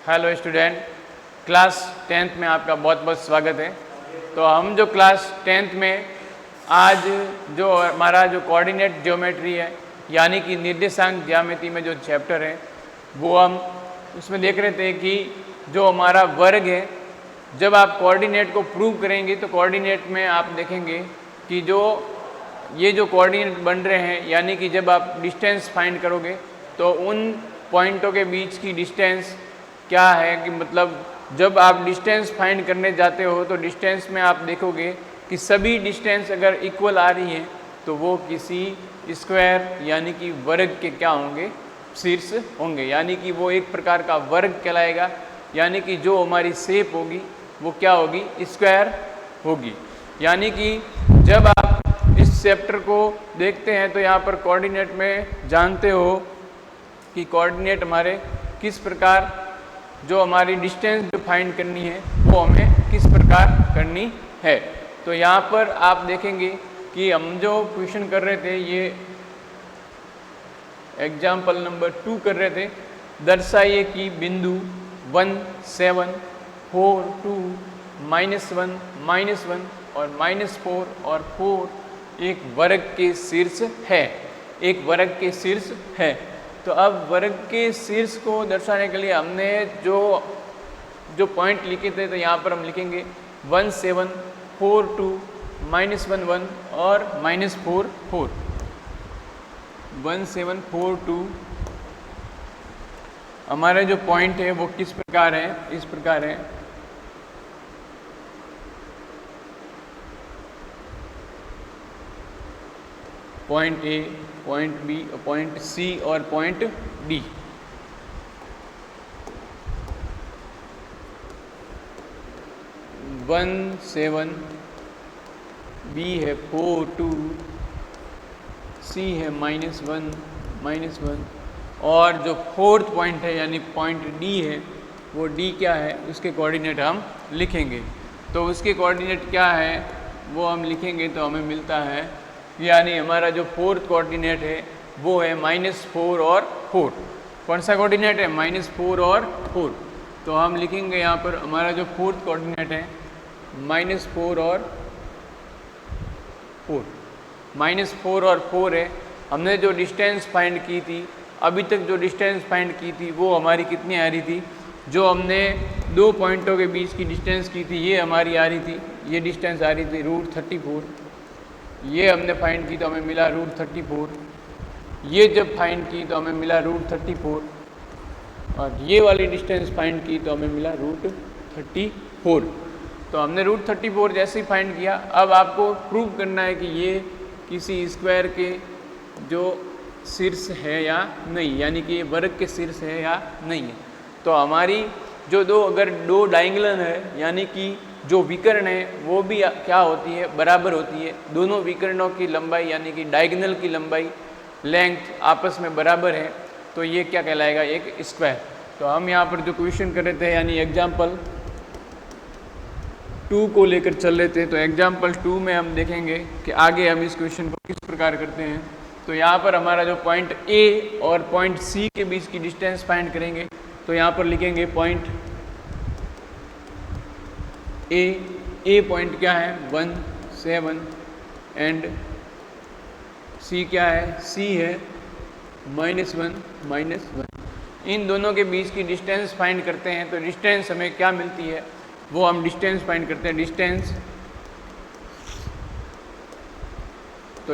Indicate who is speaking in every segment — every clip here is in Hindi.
Speaker 1: हेलो स्टूडेंट, क्लास 10th में आपका बहुत बहुत स्वागत है। तो हम जो क्लास 10th में आज जो हमारा जो कोऑर्डिनेट ज्योमेट्री है यानी कि निर्देशांक ज्यामिति में जो चैप्टर है वो हम उसमें देख रहे थे कि जो हमारा वर्ग है, जब आप कोऑर्डिनेट को प्रूव करेंगे तो कोऑर्डिनेट में आप देखेंगे कि ये जो कोऑर्डिनेट बन रहे हैं यानी कि जब आप डिस्टेंस फाइंड करोगे तो उन पॉइंटों के बीच की डिस्टेंस क्या है कि मतलब जब आप डिस्टेंस फाइंड करने जाते हो तो डिस्टेंस में आप देखोगे कि सभी डिस्टेंस अगर इक्वल आ रही है तो वो किसी स्क्वायर यानी कि वर्ग के क्या होंगे, शीर्ष होंगे, यानी कि वो एक प्रकार का वर्ग कहलाएगा। यानी कि जो हमारी शेप होगी वो क्या होगी, स्क्वायर होगी। यानी कि जब आप इस चैप्टर को देखते हैं तो यहाँ पर कोऑर्डिनेट में जानते हो कि कोऑर्डिनेट हमारे किस प्रकार जो हमारी डिस्टेंस जो फाइंड करनी है वो हमें किस प्रकार करनी है। तो यहाँ पर आप देखेंगे कि हम जो क्वेश्चन कर रहे थे, ये एग्जाम्पल नंबर 2 कर रहे थे। दर्शाइए कि बिंदु 1, 7, 4, 2, -1, -1 और -4 और 4 एक वर्ग के शीर्ष है, एक वर्ग के शीर्ष है। तो अब वर्ग के शीर्ष को दर्शाने के लिए हमने जो पॉइंट लिखे थे तो यहाँ पर हम लिखेंगे 1, 7, 4, 2, -1, 1 और -4, 4। 1, 7, 4, 2 हमारा जो पॉइंट है वो किस प्रकार है, इस प्रकार है। Point A, point B, point C और पॉइंट डी। वन 7, बी है 4, 2, सी है -1, -1 और जो फोर्थ पॉइंट है यानी पॉइंट डी है वो डी क्या है, उसके कोऑर्डिनेट हम लिखेंगे। तो उसके कोऑर्डिनेट क्या है वो हम लिखेंगे तो हमें मिलता है, यानी हमारा जो फोर्थ कोऑर्डिनेट है वो है -4 और 4। कौन सा कोऑर्डिनेट है, -4 और 4। तो हम लिखेंगे यहाँ पर हमारा जो फोर्थ कोऑर्डिनेट है -4 और 4। -4 और 4 है। हमने जो डिस्टेंस फाइंड की थी, अभी तक जो डिस्टेंस फाइंड की थी वो हमारी कितनी आ रही थी, जो हमने दो पॉइंटों के बीच की डिस्टेंस की थी ये हमारी आ रही थी, ये डिस्टेंस आ रही थी √34। ये हमने फाइंड की तो हमें मिला √34। ये जब फाइंड की तो हमें मिला √34 और ये वाली डिस्टेंस फाइंड की तो हमें मिला √34। तो हमने √34 जैसे ही फाइंड किया, अब आपको प्रूव करना है कि ये किसी स्क्वायर के जो शीर्ष है या नहीं, यानी कि ये वर्ग के शीर्ष है या नहीं है। तो हमारी जो अगर दो डायगोनल है यानी कि जो विकर्ण है वो भी क्या होती है, बराबर होती है। दोनों विकर्णों की लंबाई यानी कि डायगोनल की लंबाई, लेंथ आपस में बराबर है, तो ये क्या कहलाएगा, एक स्क्वायर। तो हम यहाँ पर जो क्वेश्चन कर रहे थे यानी एग्जाम्पल 2 को लेकर चल रहे थे, तो एग्जाम्पल 2 में हम देखेंगे कि आगे हम इस क्वेश्चन को किस प्रकार करते हैं। तो यहाँ पर हमारा जो पॉइंट ए और पॉइंट सी के बीच की डिस्टेंस फाइंड करेंगे। तो यहाँ पर लिखेंगे पॉइंट ए पॉइंट क्या है 1, 7 एंड सी क्या है, सी है -1, -1। इन दोनों के बीच की डिस्टेंस फाइंड करते हैं। तो डिस्टेंस हमें क्या मिलती है वो हम डिस्टेंस फाइंड करते हैं।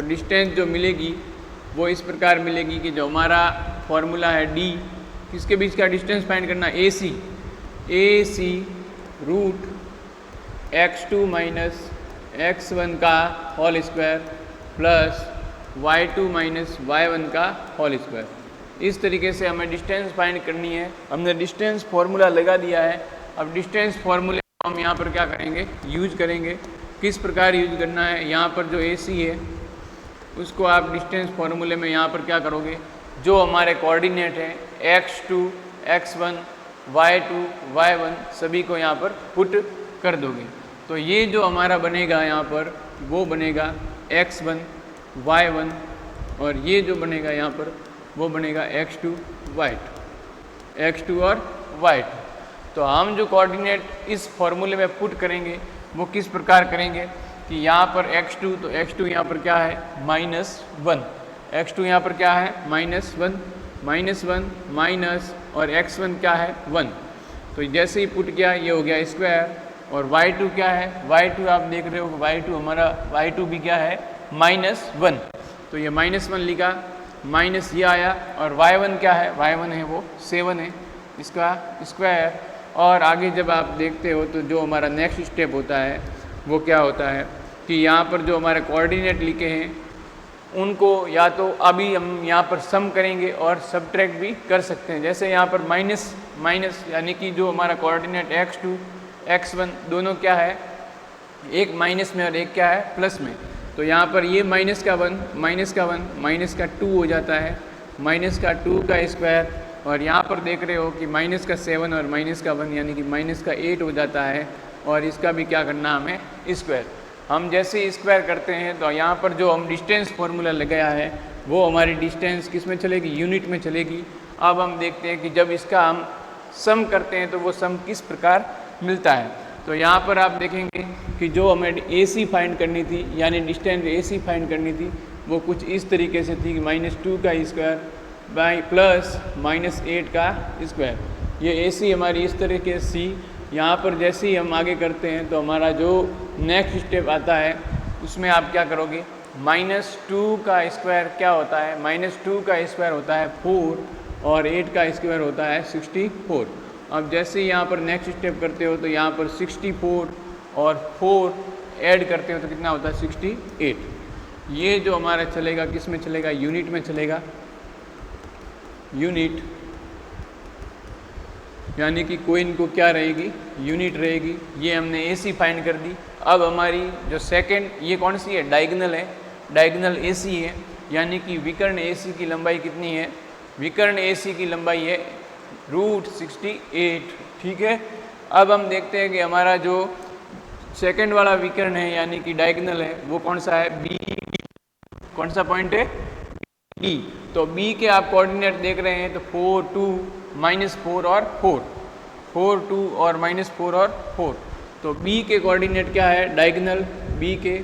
Speaker 1: डिस्टेंस जो मिलेगी वो इस प्रकार मिलेगी कि जो हमारा फॉर्मूला है डी, किसके बीच का डिस्टेंस फाइंड करना, AC √x2 - x1 का whole square plus y2 - y1 का होल स्क्वायर। इस तरीके से हमें डिस्टेंस फाइंड करनी है। हमने डिस्टेंस फार्मूला लगा दिया है। अब डिस्टेंस फार्मूले को हम यहाँ पर क्या करेंगे, यूज करेंगे। किस प्रकार यूज करना है, यहाँ पर जो AC है उसको आप डिस्टेंस फार्मूले में यहाँ पर क्या करोगे, जो हमारे कोऑर्डिनेट है x2, x1, y2, y1 सभी को यहाँ पर पुट कर दोगे। तो ये जो हमारा बनेगा यहाँ पर वो बनेगा x1, y1 और ये जो बनेगा यहाँ पर वो बनेगा x2, y2 और y2। तो हम जो कोऑर्डिनेट इस फॉर्मूले में पुट करेंगे वो किस प्रकार करेंगे कि यहाँ पर x2, तो x2 यहाँ पर क्या है -1, x2 यहाँ पर क्या है -1 माइनस और x1 क्या है 1। तो जैसे ही पुट किया ये हो गया स्क्वायर, और y2 क्या है, y2 आप देख रहे हो y2 हमारा y2 भी क्या है -1, तो ये -1 लिखा, माइनस ये आया, और y1 क्या है, y1 है वो 7 है, इसका स्क्वायर। और आगे जब आप देखते हो तो जो हमारा नेक्स्ट स्टेप होता है वो क्या होता है कि यहाँ पर जो हमारे कोऑर्डिनेट लिखे हैं उनको या तो अभी हम यहाँ पर सम करेंगे और सब्ट्रैक्ट भी कर सकते हैं। जैसे यहाँ पर माइनस यानी कि जो हमारा कोऑर्डिनेट x2 x1 दोनों क्या है, एक माइनस में और एक क्या है प्लस में, तो यहाँ पर ये माइनस का 1 माइनस का 2 हो जाता है, -2 का स्क्वायर, और यहाँ पर देख रहे हो कि -7 और -1 यानी कि -8 हो जाता है, और इसका भी क्या करना हमें स्क्वायर। हम जैसे स्क्वायर करते हैं तो यहाँ पर जो हम डिस्टेंस फार्मूला लगाया है वो हमारी डिस्टेंस किस में चलेगी, यूनिट में चलेगी। अब हम देखते हैं कि जब इसका हम सम करते हैं तो वो सम किस प्रकार मिलता है। तो यहाँ पर आप देखेंगे कि जो हमें AC फाइंड करनी थी यानी डिस्टेंस AC फाइंड करनी थी वो कुछ इस तरीके से थी कि -2 का स्क्वायर बाई प्लस -8 का स्क्वायर। ये AC हमारी इस तरीके से। यहाँ पर जैसे ही हम आगे करते हैं तो हमारा जो नेक्स्ट स्टेप आता है उसमें आप क्या करोगे, -2 का स्क्वायर क्या होता है, -2 का स्क्वायर होता है 4 और 8 का स्क्वायर होता है 64। अब जैसे ही यहाँ पर नेक्स्ट स्टेप करते हो तो यहाँ पर 64 और 4 ऐड करते हो तो कितना होता है 68। ये जो हमारा चलेगा किस में चलेगा, यूनिट में चलेगा, यूनिट यानी कि कोइन को क्या रहेगी, यूनिट रहेगी। ये हमने AC फाइंड कर दी। अब हमारी जो सेकंड ये कौन सी है, डायगोनल है, डायगोनल AC है, यानी कि विकर्ण AC की लंबाई कितनी है, विकर्ण AC की लंबाई है √68। ठीक है। अब हम देखते हैं कि हमारा जो सेकंड वाला विकर्ण है यानी कि डायगोनल है वो कौन सा है, B। कौन सा पॉइंट है, B। तो B के आप कोऑर्डिनेट देख रहे हैं तो 4 2 -4 और 4 2 और -4 और 4। तो B के कोऑर्डिनेट क्या है, डायगोनल B के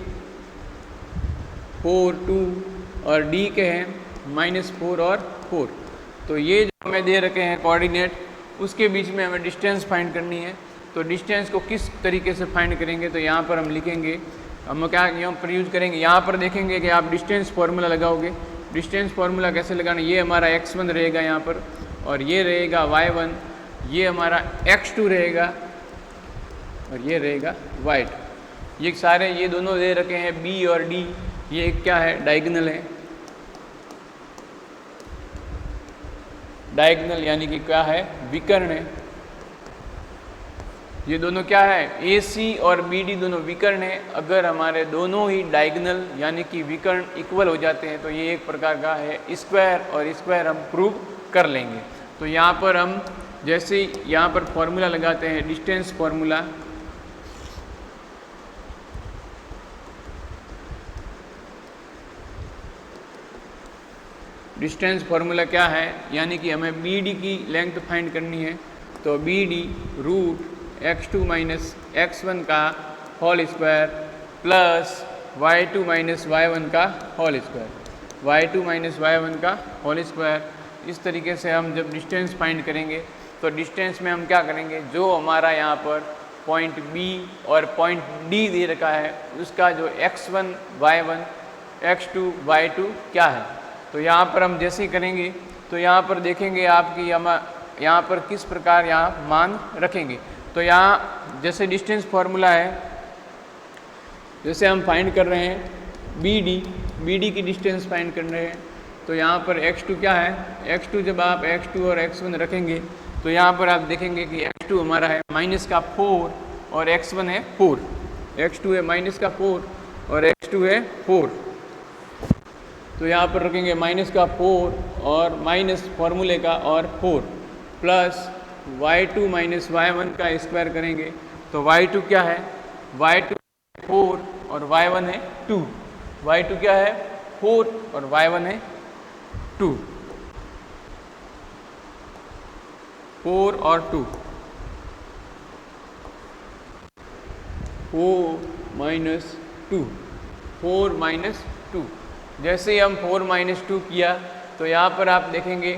Speaker 1: 4 2 और D के हैं -4 और 4। तो ये जो हमें दे रखे हैं कोऑर्डिनेट उसके बीच में हमें डिस्टेंस फाइंड करनी है। तो डिस्टेंस को किस तरीके से फाइंड करेंगे, तो यहाँ पर हम लिखेंगे, हम क्या यहाँ पर यूज करेंगे, यहाँ पर देखेंगे कि आप डिस्टेंस फार्मूला लगाओगे। डिस्टेंस फार्मूला कैसे लगाना, ये हमारा x1 रहेगा यहाँ पर, और ये रहेगा y1, ये हमारा x2 रहेगा, और ये रहेगा y2। ये सारे ये दोनों दे रखे हैं B और D। ये क्या है, डायगोनल है, डायगोनल यानी कि क्या है, विकर्ण है। ये दोनों क्या है, AC और BD दोनों विकर्ण है। अगर हमारे दोनों ही डायगोनल यानी कि विकर्ण इक्वल हो जाते हैं तो ये एक प्रकार का है स्क्वायर, और स्क्वायर हम प्रूव कर लेंगे। तो यहाँ पर हम जैसे यहाँ पर फॉर्मूला लगाते हैं, डिस्टेंस फॉर्मूला, डिस्टेंस फार्मूला क्या है, यानी कि हमें BD की लेंथ फाइंड करनी है। तो BD √x2 - x1 का whole square plus y2 - y1 का होल स्क्वायर, y2 - y1 का होल स्क्वायर। इस तरीके से हम जब डिस्टेंस फाइंड करेंगे तो डिस्टेंस में हम क्या करेंगे, जो हमारा यहाँ पर पॉइंट B और पॉइंट D दे रखा है उसका जो x1 y1 x2 y2 क्या है। तो यहाँ पर हम जैसे ही करेंगे तो यहाँ पर देखेंगे आपकी हम यहाँ पर किस प्रकार यहाँ मान रखेंगे। तो यहाँ जैसे डिस्टेंस फार्मूला है, जैसे हम फाइंड कर रहे हैं BD की डिस्टेंस फाइंड कर रहे हैं। तो यहाँ पर x2 क्या है, x2 जब आप x2 और x1 रखेंगे तो यहाँ पर आप देखेंगे कि x2 हमारा है -4 और x1 है 4। x2 है -4 और x2 है 4। तो यहाँ पर रखेंगे -4 और माइनस फार्मूले का और 4 प्लस y2 - y1 का स्क्वायर करेंगे। तो y2 क्या है, y2 4 और y1 है 2। y2 क्या है 4 और y1 है 2, 4 और 2। 4 माइनस टू। जैसे ही हम 4 माइनस टू किया तो यहाँ पर आप देखेंगे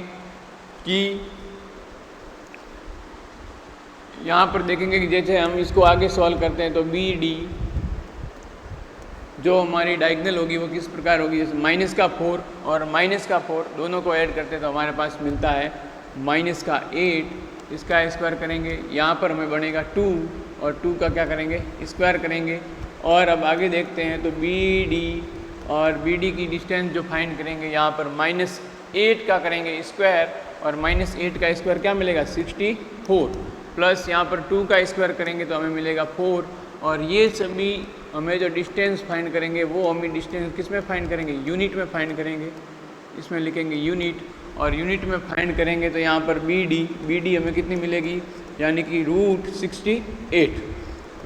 Speaker 1: कि जैसे हम इसको आगे सॉल्व करते हैं तो बी डी जो हमारी डायगोनल होगी वो किस प्रकार होगी, जैसे माइनस का 4 और माइनस का 4 दोनों को ऐड करते हैं तो हमारे पास मिलता है माइनस का 8। इसका स्क्वायर करेंगे, यहाँ पर हमें बनेगा 2 और 2 का क्या करेंगे, स्क्वायर करेंगे। और अब आगे देखते हैं तो बी डी और बी डी की डिस्टेंस जो फाइंड करेंगे, यहाँ पर -8 का करेंगे स्क्वायर और -8 का स्क्वायर क्या मिलेगा 64 प्लस यहाँ पर 2 का स्क्वायर करेंगे तो हमें मिलेगा 4। और ये सभी हमें जो डिस्टेंस फाइंड करेंगे वो हमें डिस्टेंस किस में फाइंड करेंगे, यूनिट में फाइंड करेंगे। इसमें लिखेंगे यूनिट और यूनिट में फाइंड करेंगे तो यहाँ पर बी डी हमें कितनी मिलेगी, यानी कि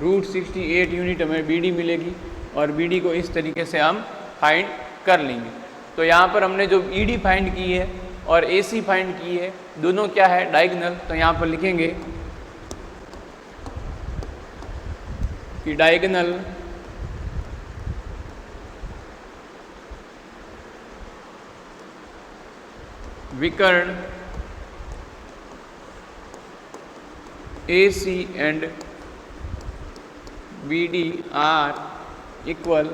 Speaker 1: √68 यूनिट हमें बी डी मिलेगी और बी डी को इस तरीके से हम फाइंड कर लेंगे। तो यहाँ पर हमने जो ई डी फाइंड की है और ए सी फाइंड की है, दोनों क्या है डायगोनल। तो यहाँ पर लिखेंगे कि डायगोनल विकर्ण AC and BD are equal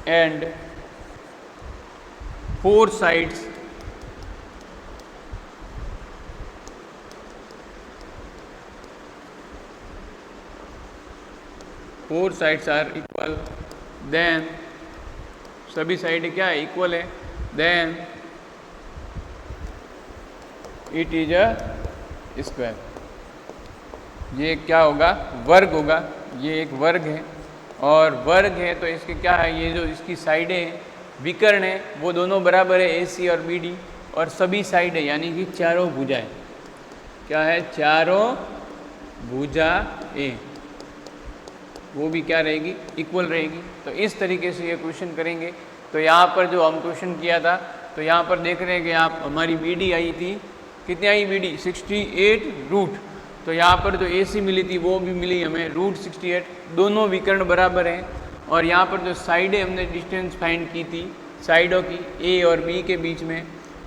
Speaker 1: and four sides are equal, then सभी साइड क्या है इक्वल है, then it is a square. ये क्या होगा, वर्ग होगा। ये एक वर्ग है और वर्ग है तो इसके क्या है, ये जो इसकी साइडें हैं विकर्ण है वो दोनों बराबर है AC और BD और सभी साइड है यानी कि चारों भुजाएं क्या है, चारों भुजाएं वो भी क्या रहेगी, इक्वल रहेगी। तो इस तरीके से ये क्वेश्चन करेंगे। तो यहाँ पर जो हम क्वेश्चन किया था तो यहाँ पर देख रहे हैं कि आप हमारी BD आई थी, कितनी आई BD 68 रूट। तो यहाँ पर जो AC मिली थी वो भी मिली हमें √68, दोनों विकर्ण बराबर हैं। और यहाँ पर जो साइडें हमने डिस्टेंस फाइंड की थी साइडों की A और B के बीच में,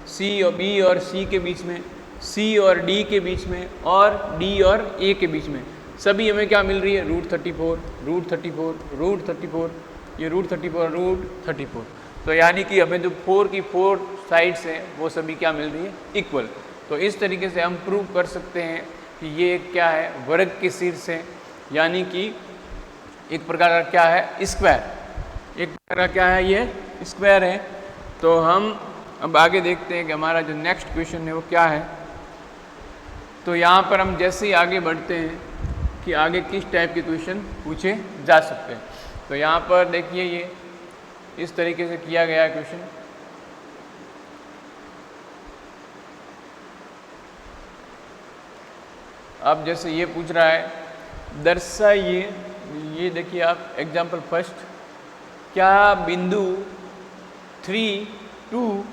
Speaker 1: C और B और C के बीच में, C और D के बीच में और D और A के बीच में, सभी हमें क्या मिल रही है √34, ये √34। तो यानी कि हमें जो 4 की 4 साइड्स हैं वो सभी क्या मिल रही है, इक्वल। तो इस तरीके से हम प्रूव कर सकते हैं कि ये क्या है, वर्ग के शीर्ष है, यानी कि एक प्रकार का क्या है स्क्वायर, एक प्रकार का क्या है ये स्क्वायर है। तो हम अब आगे देखते हैं कि हमारा जो नेक्स्ट क्वेश्चन है वो क्या है। तो यहाँ पर हम जैसे ही आगे बढ़ते हैं कि आगे किस टाइप के क्वेश्चन पूछे जा सकते हैं। तो यहाँ पर देखिए ये इस तरीके से किया गया है क्वेश्चन। अब जैसे ये पूछ रहा है, दर्शाइए, ये देखिए आप एग्जाम्पल फर्स्ट, क्या बिंदु 3, 2,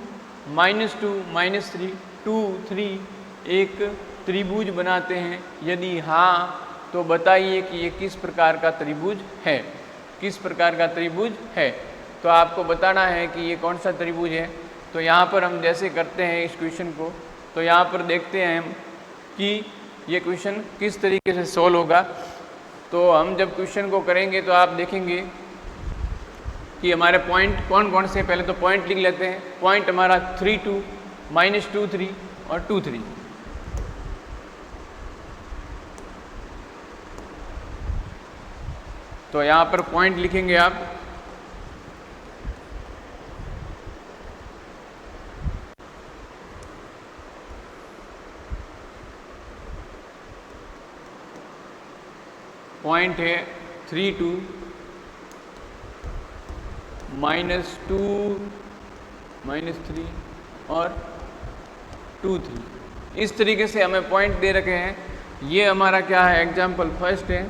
Speaker 1: -2, -3, 2, 3 एक त्रिभुज बनाते हैं? यदि हाँ तो बताइए कि ये किस प्रकार का त्रिभुज है, किस प्रकार का त्रिभुज है। तो आपको बताना है कि ये कौन सा त्रिभुज है। तो यहाँ पर हम जैसे करते हैं इस क्वेश्चन को, तो यहाँ पर देखते हैं हम कि ये क्वेश्चन किस तरीके से सोल्व होगा। तो हम जब क्वेश्चन को करेंगे तो आप देखेंगे कि हमारे पॉइंट कौन कौन से, पहले तो पॉइंट लिख लेते हैं। पॉइंट हमारा 3, 2, -2, 3 और 2, 3। तो यहाँ पर पॉइंट लिखेंगे आप। पॉइंट है 3, 2, -2, -3 और 2, 3। इस तरीके से हमें पॉइंट दे रखे हैं। ये हमारा क्या है, एग्जाम्पल फर्स्ट है,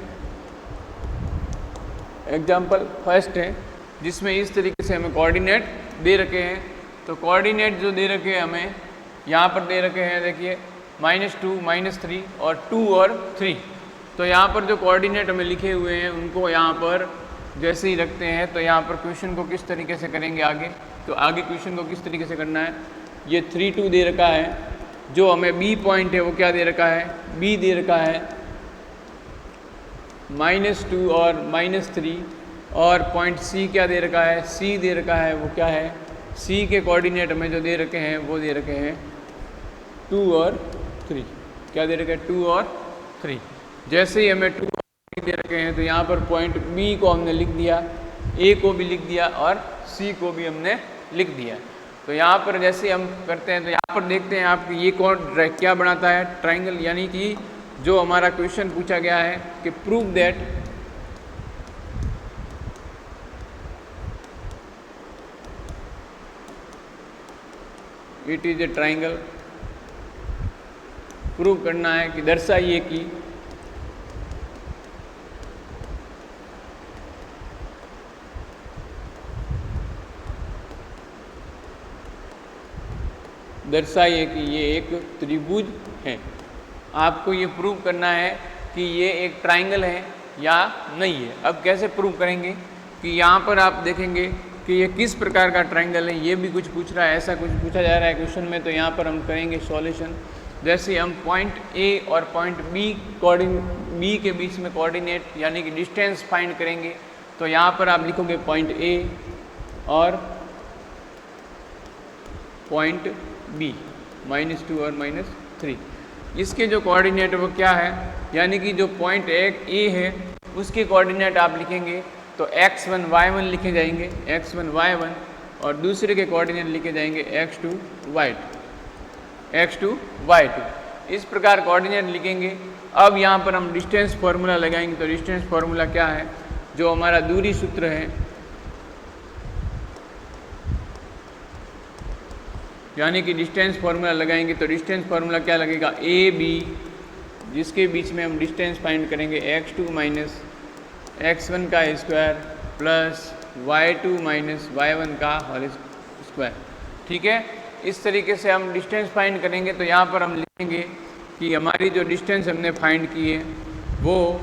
Speaker 1: एग्जाम्पल फर्स्ट है जिसमें इस तरीके से हमें कोऑर्डिनेट दे रखे हैं। तो कोऑर्डिनेट जो दे रखे हैं हमें यहाँ पर दे रखे हैं, देखिए -2, -3 और 2 और 3। तो यहाँ पर जो कोऑर्डिनेट हमें लिखे हुए हैं उनको यहाँ पर जैसे ही रखते हैं, तो यहाँ पर क्वेश्चन को किस तरीके से करेंगे आगे, तो आगे क्वेश्चन को किस तरीके से करना है, ये 3 2 दे रखा है, जो हमें बी पॉइंट है वो क्या दे रखा है, बी दे रखा है -2 और -3, और पॉइंट सी क्या दे रखा है, सी दे रखा है, वो क्या है, सी के कोऑर्डिनेट हमें जो दे रखे हैं वो दे रखे हैं 2 और 3, क्या दे रखे हैं 2 और 3। जैसे ही हमें 2 और 3 दे रखे हैं तो यहाँ पर पॉइंट बी को हमने लिख दिया, ए को भी लिख दिया और सी को भी हमने लिख दिया। तो यहाँ पर जैसे हम करते हैं तो यहाँ पर देखते हैं आप ये कौन क्या बनाता है, ट्राइंगल, यानी कि जो हमारा क्वेश्चन पूछा गया है कि prove that it is a triangle, prove करना है कि दर्शाइए कि ये एक त्रिभुज है। आपको ये प्रूव करना है कि ये एक ट्राइंगल है या नहीं है। अब कैसे प्रूव करेंगे कि यहाँ पर आप देखेंगे कि ये किस प्रकार का ट्राइंगल है, ये भी कुछ पूछ रहा है, ऐसा कुछ पूछा जा रहा है क्वेश्चन में। तो यहाँ पर हम करेंगे सॉल्यूशन। जैसे हम पॉइंट ए और पॉइंट बी के बीच में कोऑर्डिनेट यानी कि डिस्टेंस फाइंड करेंगे। तो यहाँ पर आप लिखोगे पॉइंट ए और पॉइंट बी -2 और -3। इसके जो कोऑर्डिनेट वो क्या है, यानी कि जो पॉइंट ए है उसके कोऑर्डिनेट आप लिखेंगे तो x1 y1 लिखे जाएंगे, x1 y1, और दूसरे के कोऑर्डिनेट लिखे जाएंगे x2 y2। इस प्रकार कोऑर्डिनेट लिखेंगे। अब यहाँ पर हम डिस्टेंस फार्मूला लगाएंगे। तो डिस्टेंस फार्मूला क्या है, जो हमारा दूरी सूत्र है, यानी कि डिस्टेंस फार्मूला लगाएंगे। तो डिस्टेंस फार्मूला क्या लगेगा, ए बी, जिसके बीच में हम डिस्टेंस फाइंड करेंगे x2 माइनस x1 का square plus y2 minus y1 का होल स्क्वायर। ठीक है, इस तरीके से हम डिस्टेंस फाइंड करेंगे। तो यहाँ पर हम लिखेंगे कि हमारी जो डिस्टेंस हमने फाइंड की है वो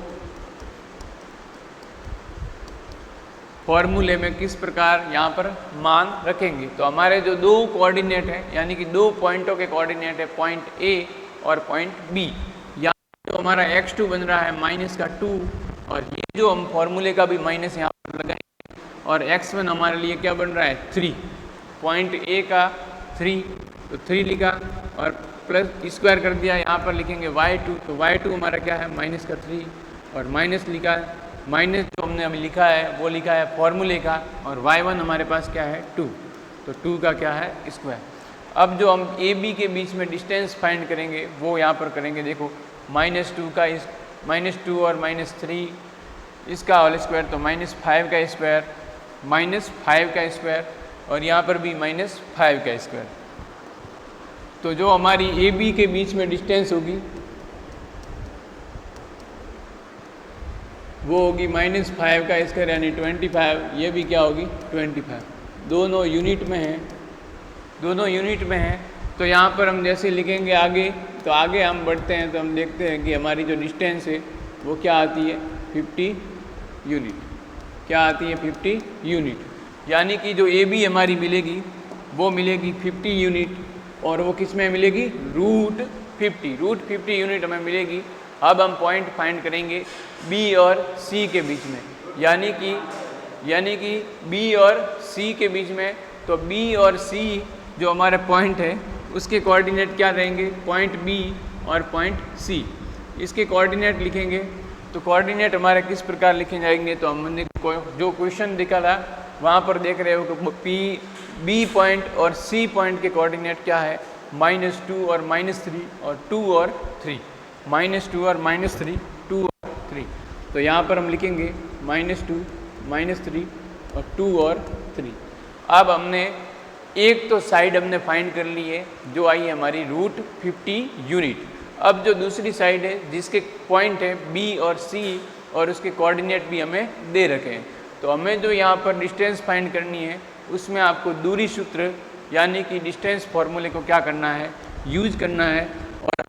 Speaker 1: फॉर्मूले में किस प्रकार यहाँ पर मान रखेंगे। तो हमारे जो दो कोऑर्डिनेट हैं, यानी कि दो पॉइंटों के कोऑर्डिनेट है, पॉइंट ए और पॉइंट बी। यहाँ जो हमारा x2 बन रहा है -2, और ये जो हम फॉर्मूले का भी माइनस यहाँ पर लगाएंगे, और x1 हमारे लिए क्या बन रहा है 3, पॉइंट ए का 3, तो 3 लिखा और प्लस स्क्वायर कर दिया। यहाँ पर लिखेंगे y2, तो y2 हमारा क्या है -3, और माइनस लिखा है, माइनस जो हमने अभी लिखा है वो लिखा है फॉर्मूले का, और y1 हमारे पास क्या है 2, तो 2 का क्या है स्क्वायर। अब जो हम ए बी के बीच में डिस्टेंस फाइंड करेंगे वो यहाँ पर करेंगे। देखो -2 का -2 और -3 इसका होल स्क्वायर, तो -5 का स्क्वायर, -5 का स्क्वायर, और यहाँ पर भी -5 का स्क्वायर। तो जो हमारी ए बी के बीच में डिस्टेंस होगी वो होगी -5 का स्क्वायर यानी 25, ये भी क्या होगी 25। दोनों यूनिट में हैं। तो यहाँ पर हम जैसे लिखेंगे आगे, तो आगे हम बढ़ते हैं तो हम देखते हैं कि हमारी जो डिस्टेंस है वो क्या आती है 50 यूनिट। क्या आती है 50 यूनिट, यानी कि जो ए बी हमारी मिलेगी वो मिलेगी 50 यूनिट, और वो किस में मिलेगी √50 यूनिट हमें मिलेगी। अब हम पॉइंट फाइंड करेंगे बी और सी के बीच में, यानी कि बी और सी के बीच में। तो बी और सी जो हमारे पॉइंट है उसके कोऑर्डिनेट क्या रहेंगे, पॉइंट बी और पॉइंट सी, इसके कोऑर्डिनेट लिखेंगे। तो कोऑर्डिनेट हमारे किस प्रकार लिखे जाएंगे, तो हमने जो क्वेश्चन दिखा था वहाँ पर देख रहे हो कि बी पॉइंट और सी पॉइंट के कोऑर्डिनेट क्या है, -2 और -3 और 2 और 3, -2 और -3, 2 और 3। तो यहाँ पर हम लिखेंगे -2, -3 और 2 और 3। अब हमने एक तो साइड हमने फाइंड कर ली है जो आई है हमारी √50 यूनिट। अब जो दूसरी साइड है जिसके पॉइंट है बी और सी और उसके कोऑर्डिनेट भी हमें दे रखे हैं, तो हमें जो यहाँ पर डिस्टेंस फाइंड करनी है उसमें आपको दूरी सूत्र यानी कि डिस्टेंस फॉर्मूले को क्या करना है, यूज करना है। और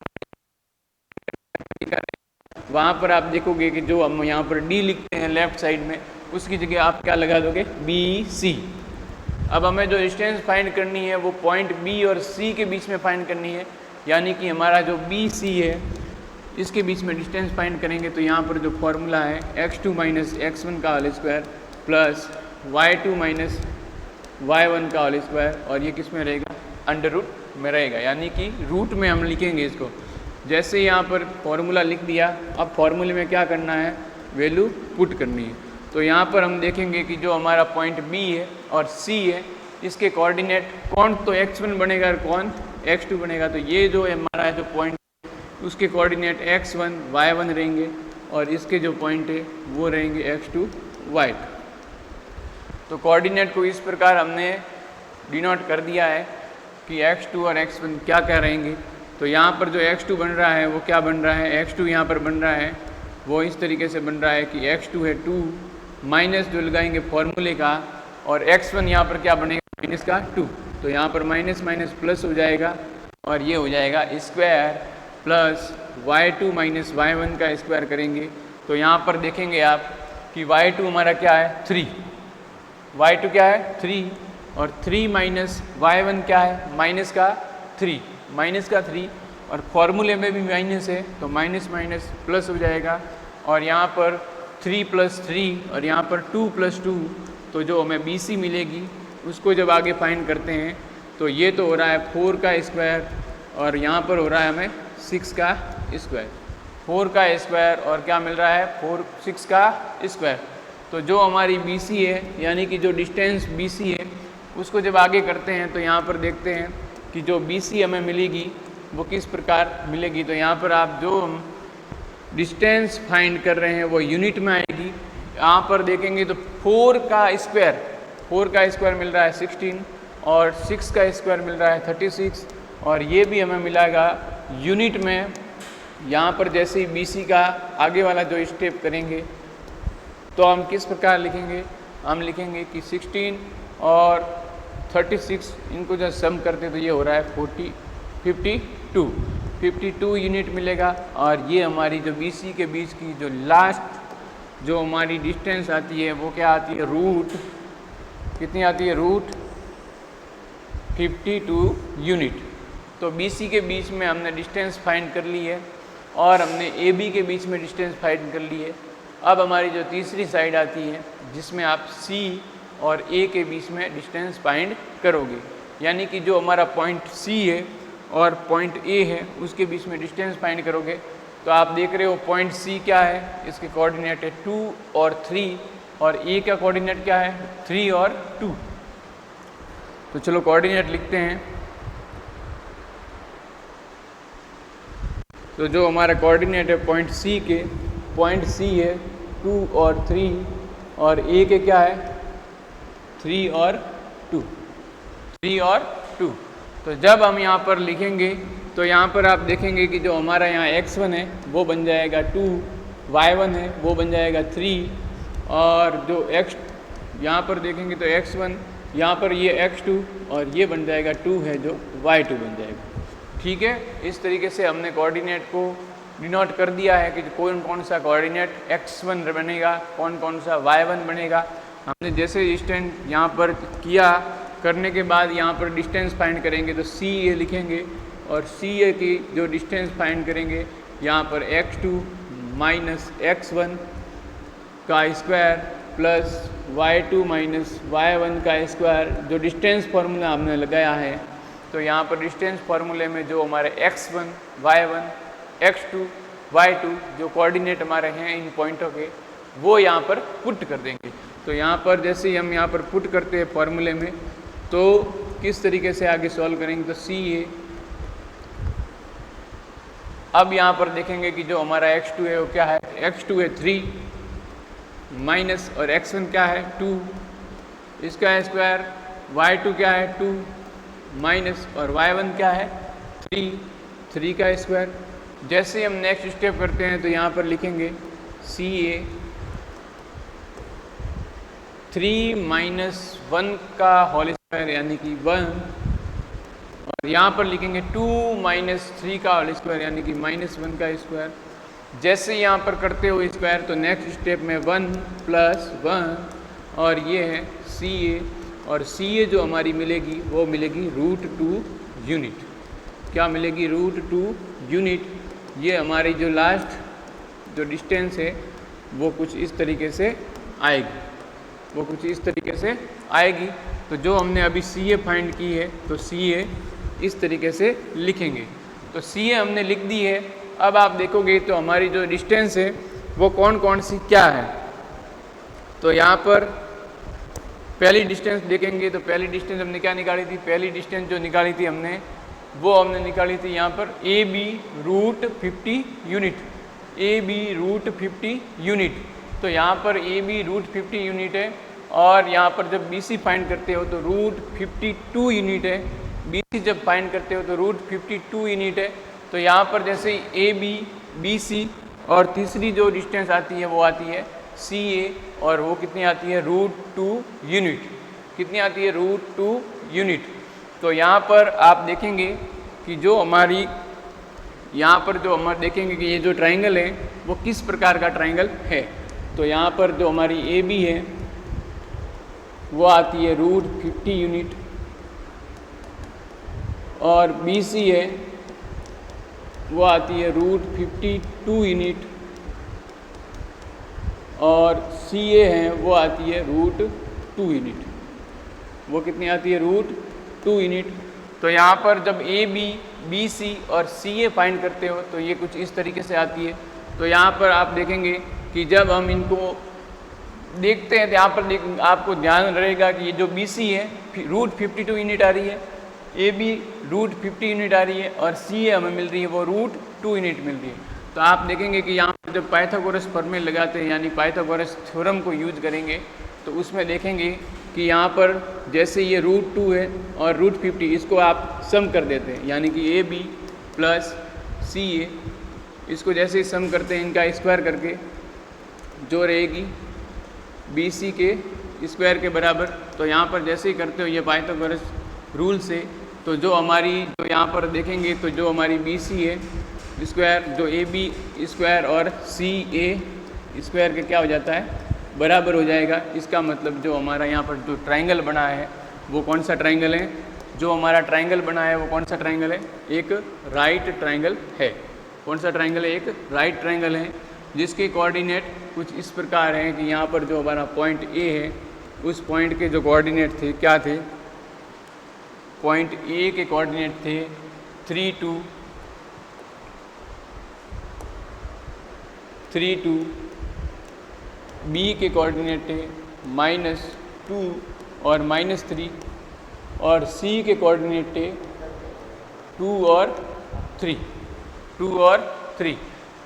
Speaker 1: वहाँ पर आप देखोगे कि जो हम यहाँ पर डी लिखते हैं लेफ्ट साइड में, उसकी जगह आप क्या लगा दोगे, बी सी। अब हमें जो डिस्टेंस फाइंड करनी है वो पॉइंट बी और सी के बीच में फाइंड करनी है, यानी कि हमारा जो बी सी है इसके बीच में डिस्टेंस फाइंड करेंगे। तो यहाँ पर जो फॉर्मूला है x2 माइनस x1 का whole square plus y2 minus y1 का होल स्क्वायर, और ये किस में रहेगा, अंडर रूट में रहेगा, यानी कि रूट में हम लिखेंगे इसको। जैसे यहाँ पर फॉर्मूला लिख दिया, अब फॉर्मूले में क्या करना है, वैल्यू पुट करनी है। तो यहाँ पर हम देखेंगे कि जो हमारा पॉइंट बी है और सी है, इसके कोऑर्डिनेट कौन तो x1 बनेगा और कौन x2 बनेगा। तो ये जो हमारा जो पॉइंट, उसके कोऑर्डिनेट x1 y1 रहेंगे, और इसके जो पॉइंट है वो रहेंगे x2 y2। तो कोऑर्डिनेट को इस प्रकार हमने डिनोट कर दिया है कि x2 और x1 क्या क्या रहेंगे। तो यहाँ पर जो x2 बन रहा है वो क्या बन रहा है, x2 यहाँ पर बन रहा है वो इस तरीके से बन रहा है कि x2 है 2 माइनस जो लगाएंगे फॉर्मूले का, और x1 यहाँ पर क्या बनेगा, माइनस का 2। तो यहाँ पर माइनस माइनस प्लस हो जाएगा, और ये हो जाएगा square plus y2 minus y1 का स्क्वायर करेंगे। तो यहाँ पर देखेंगे आप कि y2 हमारा क्या है, 3, y2 क्या है 3, और 3 माइनस y1 क्या है, माइनस का 3, और फॉर्मूले में भी माइनस है तो माइनस माइनस प्लस हो जाएगा, और यहाँ पर 3 प्लस 3 और यहाँ पर 2 प्लस 2। तो जो हमें बी सी मिलेगी उसको जब आगे फाइंड करते हैं तो ये तो हो रहा है 4 का स्क्वायर, और यहाँ पर हो रहा है हमें 6 का स्क्वायर, 4 का स्क्वायर और क्या मिल रहा है, 6 का स्क्वायर। तो जो हमारी बी सी है, यानी कि जो डिस्टेंस बी सी है, उसको जब आगे करते हैं तो यहाँ पर देखते हैं कि जो बी सी हमें मिलेगी वो किस प्रकार मिलेगी। तो यहाँ पर आप जो हम डिस्टेंस फाइंड कर रहे हैं वो यूनिट में आएगी। यहाँ पर देखेंगे तो 4 का स्क्वायर मिल रहा है 16, और 6 का स्क्वायर मिल रहा है 36, और ये भी हमें मिलेगा यूनिट में। यहाँ पर जैसे ही बी सी का आगे वाला जो स्टेप करेंगे तो हम किस प्रकार लिखेंगे, हम लिखेंगे कि 16 और 36 इनको जब सम करते तो ये हो रहा है 52 यूनिट मिलेगा। और ये हमारी जो बी सी के बीच की जो लास्ट जो हमारी डिस्टेंस आती है वो क्या आती है, रूट कितनी आती है, रूट 52 यूनिट। तो बी सी के बीच में हमने डिस्टेंस फाइंड कर ली है, और हमने ए बी के बीच में डिस्टेंस फाइंड कर ली है। अब हमारी जो तीसरी साइड आती है जिसमें आप सी और ए के बीच में डिस्टेंस फाइंड करोगे, यानी कि जो हमारा पॉइंट सी है और पॉइंट ए है उसके बीच में डिस्टेंस फाइंड करोगे। तो आप देख रहे हो पॉइंट सी क्या है, इसके कोऑर्डिनेट है 2 और 3, और ए का कोऑर्डिनेट क्या है, 3 और 2। तो चलो कोऑर्डिनेट लिखते हैं। तो जो हमारा कोऑर्डिनेट है पॉइंट सी के, पॉइंट सी है 2 और 3, और ए के क्या है 3 और 2। तो जब हम यहाँ पर लिखेंगे तो यहाँ पर आप देखेंगे कि जो हमारा यहाँ x1 है वो बन जाएगा 2, y1 है वो बन जाएगा 3, और जो x यहाँ पर देखेंगे तो x1, यहाँ पर ये x2, और ये बन जाएगा 2 है जो y2 बन जाएगा। ठीक है, इस तरीके से हमने कोऑर्डिनेट को डिनोट कर दिया है कि कौन कौन सा कोऑर्डिनेट x1 बनेगा, कौन कौन सा y1 बनेगा। हमने जैसे डिस्टेंस यहाँ पर किया, करने के बाद यहाँ पर डिस्टेंस फाइंड करेंगे तो सी ए लिखेंगे, और सी ए की जो डिस्टेंस फाइंड करेंगे यहाँ पर x2 माइनस x1 का square plus y2 minus y1 का स्क्वायर, जो डिस्टेंस फार्मूला हमने लगाया है। तो यहाँ पर डिस्टेंस फार्मूले में जो हमारे x1 y1 x2 y2 जो कोऑर्डिनेट हमारे हैं इन पॉइंटों के, वो यहाँ पर पुट कर देंगे। तो यहाँ पर जैसे ही हम यहाँ पर पुट करते हैं फॉर्मूले में, तो किस तरीके से आगे सॉल्व करेंगे, तो सी ए। अब यहाँ पर देखेंगे कि जो हमारा x2 है वो क्या है, x2 है 3 माइनस, और x1 क्या है 2, इसका स्क्वायर, y2 क्या है 2 माइनस, और y1 क्या है 3 का स्क्वायर। जैसे हम नेक्स्ट स्टेप करते हैं तो यहाँ पर लिखेंगे सी ए 3 माइनस 1 का होल स्क्वायर यानी कि 1, और यहाँ पर लिखेंगे 2 माइनस 3 का होल स्क्वायर यानी कि -1 का स्क्वायर। जैसे यहाँ पर करते हो स्क्वायर तो नेक्स्ट स्टेप में 1 + 1 और ये है CA, और CA जो हमारी मिलेगी वो मिलेगी √2 यूनिट। क्या मिलेगी? √2 यूनिट। ये हमारी जो लास्ट जो डिस्टेंस है वो कुछ इस तरीके से आएगी, वो कुछ इस तरीके से आएगी। तो जो हमने अभी CA फाइंड की है तो CA इस तरीके से लिखेंगे। तो CA हमने लिख दी है। अब आप देखोगे तो हमारी जो डिस्टेंस है वो कौन कौन सी क्या है। तो यहाँ पर पहली डिस्टेंस देखेंगे तो पहली डिस्टेंस हमने क्या निकाली थी? पहली डिस्टेंस जो निकाली थी हमने वो हमने निकाली थी यहाँ पर AB √50 यूनिट, AB √50 यूनिट। तो यहाँ पर AB √50 यूनिट है, और यहाँ पर जब BC फाइंड करते हो तो √52 यूनिट है। BC जब फाइंड करते हो तो √52 यूनिट है। तो यहाँ पर जैसे AB, BC और तीसरी जो डिस्टेंस आती है वो आती है CA, और वो कितनी आती है? √2 यूनिट। कितनी आती है? √2 यूनिट। तो यहाँ पर आप देखेंगे कि जो हमारी यहाँ पर जो हम देखेंगे कि ये जो ट्राइंगल है वो किस प्रकार का ट्राइंगल है। तो यहाँ पर जो हमारी AB है वो आती है √50 यूनिट, और BC है वो आती है √52 यूनिट, और CA है वो आती है √2 यूनिट। वो कितनी आती है? √2 यूनिट। तो यहाँ पर जब AB, BC और CA फाइंड करते हो तो ये कुछ इस तरीके से आती है। तो यहाँ पर आप देखेंगे कि जब हम इनको देखते हैं तो यहाँ पर आपको ध्यान रहेगा कि ये जो BC है √52 यूनिट आ रही है, AB √50 यूनिट आ रही है, और CA हमें मिल रही है वो √2 यूनिट मिल रही है। तो आप देखेंगे कि यहाँ पर जब पाइथागोरस प्रमेय लगाते हैं यानी पाइथागोरस थ्योरम को यूज करेंगे तो उसमें देखेंगे कि यहाँ पर जैसे ये √2 है और √50 इसको आप सम कर देते हैं, यानी कि AB + CA इसको जैसे ही सम करते हैं इनका स्क्वायर करके जो रहेगी BC के स्क्वायर के बराबर। तो यहाँ पर जैसे ही करते हो ये पाइथागोरस रूल से, तो जो हमारी जो यहाँ पर देखेंगे तो जो हमारी BC है स्क्वायर, जो AB स्क्वायर और CA स्क्वायर के क्या हो जाता है? बराबर हो जाएगा। इसका मतलब जो हमारा यहाँ पर जो ट्राइंगल बना है वो कौन सा ट्राइंगल है? जो हमारा ट्राइंगल बना है वो कौन सा ट्राइंगल है? एक राइट ट्राइंगल है। कौन सा ट्राइंगल है? एक राइट ट्राइंगल है, जिसके कोऑर्डिनेट कुछ इस प्रकार हैं कि यहाँ पर जो हमारा पॉइंट A है उस पॉइंट के जो कोऑर्डिनेट थे क्या थे? पॉइंट A के कोऑर्डिनेट थे 3 2, 3 2, B के कोऑर्डिनेट थे -2 और -3, और C के कोऑर्डिनेट थे 2 और 3, 2 और 3।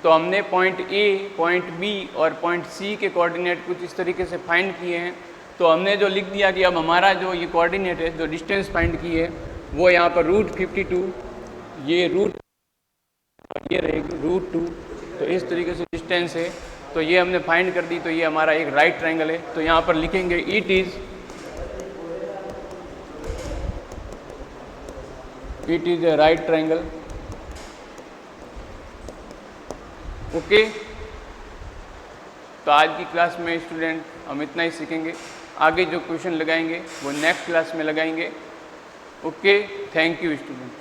Speaker 1: तो हमने पॉइंट A, पॉइंट B और पॉइंट C के कोऑर्डिनेट कुछ इस तरीके से फाइंड किए हैं। तो हमने जो लिख दिया कि अब हमारा जो ये कोऑर्डिनेट है, जो डिस्टेंस फाइंड की है वो यहाँ पर √52, ये ये रहेगी √2। तो इस तरीके से डिस्टेंस है, तो ये हमने फाइंड कर दी। तो ये हमारा एक राइट ट्राइंगल है। तो यहाँ पर लिखेंगे it is a right triangle. Okay, तो आज की क्लास में स्टूडेंट हम इतना ही सीखेंगे। आगे जो क्वेश्चन लगाएंगे वो नेक्स्ट क्लास में लगाएंगे। Okay, thank you student.